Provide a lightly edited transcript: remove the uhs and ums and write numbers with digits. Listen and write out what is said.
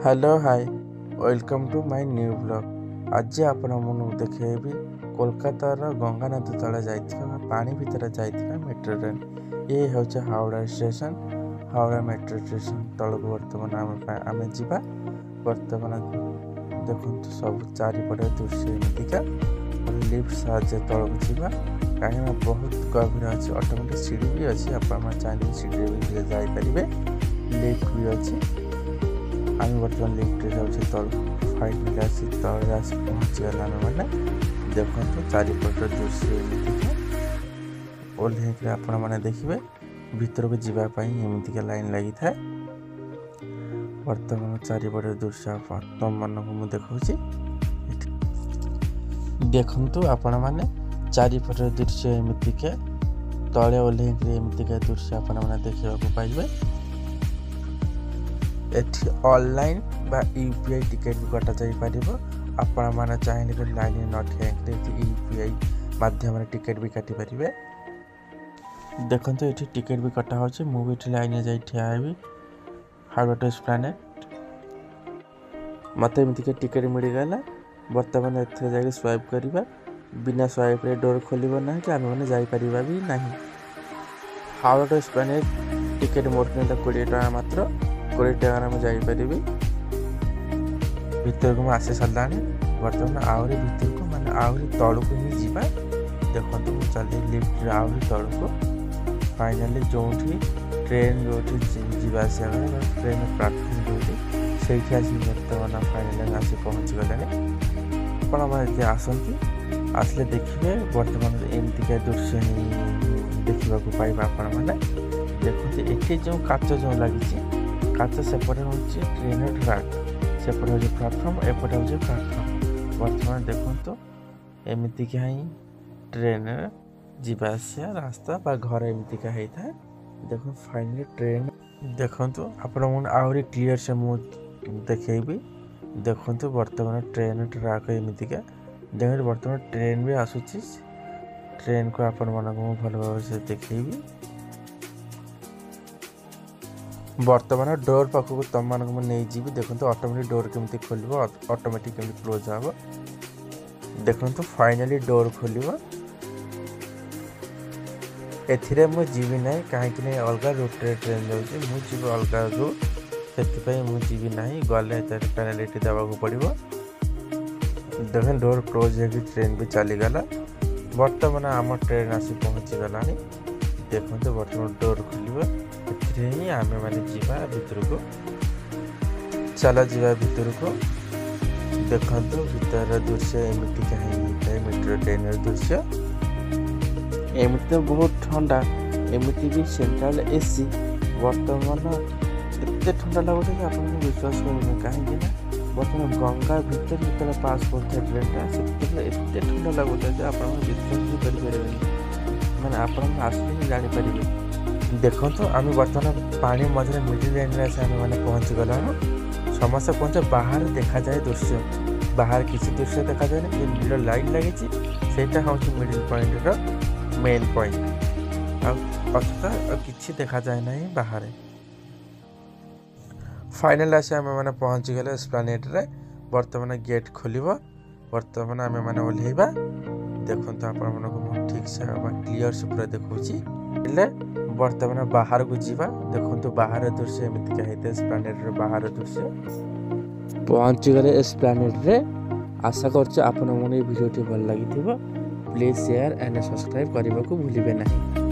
Hello hi welcome to my new blog. आज आपण मन देखेबी कोलकातार गंगा नदी तले जाइथिबा पानी भितर जाइथिबा मेट्रो ट्रेन। ये होचे Howrah station. Howrah metro station तलक वर्तमान आमे जिबा। वर्तमान देखंतु सब चारिपटे दृश्य एमितिका लिफ्ट साहाଯ୍य तलक जिबा कहीं बहुत गभीर अच्छे ऑटोमेटिक सीढ़ी भी अच्छी आप चाहिए सीढ़ी भी जाई परिबे। लिफ्ट भी अच्छी आम बर्तमान लिफ्ट जाऊे तल फाइनल आसी तले आसी पहुँचीगला आम मैंने देखो चारिपट दृश्य एमती ओह्ल आपण मैंने देखिए भीतर को जीवाई एमती लाइन लगी था। बर्तमान चारिपट दृश्य तुम मन को मुझे देखा देखु आपण मैंने चारिपट दृश्य एमती तले ओह्ल एमती दृश्य आपण मैंने देखा पाइबे। एठी ऑनलाइन बा यूपीआई टिकट भी कटा जाई परिबो। आपण माने चाहिए कि लाइन न ठेक यूपीआई माध्यम टिकट भी काटी परिबे। देखंतु एठी टिकट भी कटा होचे मु भी लाइन जाई ठिया हेबी हार्बर एस्प्लेनेड मते एमती के टिकट मिल गला। वर्तमान एथे जाई स्वाइप करिबा बिना स्वाइप रे डोर खोलिबो ना कि आमे माने जाई परिबा भी नहीं। हार्बर एस्प्लेनेड टिकट मोरने 20 टका मात्र 20 टका में जापरि भर को आसी सारा। बर्तमान आहरी भर को मैंने आहरी तल को ही जीवा। देखो मुझे चली लिफ्ट आहरी तल को फाइनाली जो ट्रेन जो जावास ट्रेन प्लाटफर्म जो से बर्तमान फाइनाल आसी पहुँची गले। आप आसती आसले देखिए बर्तमान एमतीका दृश्य देखा पाइबा। आपण मैंने देखते ये जो काच जो लगी काच सेपटे हूँ ट्रेन ट्रैक सेपटे हूँ प्लाटफर्म एपटे हूँ प्लाटफर्म। बर्तमान देखो एमती का ही ट्रेन जीवासिया रास्ता बा घर एमती का होता है। देखो फाइनली ट्रेन देखो आपण आहरी क्लीयर से मुझे देखेबी। देखो बर्तमान ट्रेन ट्रैक एमती का देख बर्तमान ट्रेन भी आसूची ट्रेन को आपण मन भल भाव से देखेबी। बर्तमान डोर पाखक तुम मान नहीं जी देखो ऑटोमेटिक डोर केमती खोल ऑटोमेटिक केमती क्लोज हम। देखो फाइनाली डोर खोल एथिरे मु जीवी ना कहीं अलग रूट रे ट्रेन जाऊँगी मुझे अलग रूट से मुझे ना गले पेनाल्टी देवाक पड़ो। देख डोर क्लोज हो ट्रेन भी चलीगला। बर्तमान आम ट्रेन आसी पहुँची गला। देखते बर्तमान डोर खोल ही आम मैंने जीवा भीतर को चला जीवा भीतर को। देखो भीतर दृश्य एमती कहीं मेट्रो ट्रेन दृश्य एमती तो बहुत ठंडा एमती भी सेंट्रल एसी। बर्तमान एत ठंडा लगुच आप विश्वास करें कहीं बर्तमान गंगा भीतर जो पास करता ट्रेनटा से एत ठंडा लगुच आप विश्वास भी करें मैंने आप आसले जापर। देखो आम बर्तमान पानी मझे मिडिल लाइन मैंने पहुँची गला। समस्त पहुँचे बाहर देखा जाए दृश्य बाहर किसी दृश्य देखा जाए ना मिडिल लाइन लगी सेटा हूँ मिडिल पॉइंट मेन पॉइंट अथवा किसी देखा जाए ना बाहर। फाइनल आसे आम मैंने पहुँची गले एस्प्लेनेड रे। बर्तमान गेट खोल बर्तमान आम मैंने ओह्लैबा। देखो आप ठीक से क्लीयर से पूरा देखा बर्तमान बाहर को जीवा। देखो बाहर दृश्य एमती क्या एस्प्लेनेड बाहर दृश्य पहुँची गले एस्प्लेनेड रे। आशा कर भिडियो भल लगी प्लीज शेयर एंड सब्सक्राइब करने को भूलिए नहीं।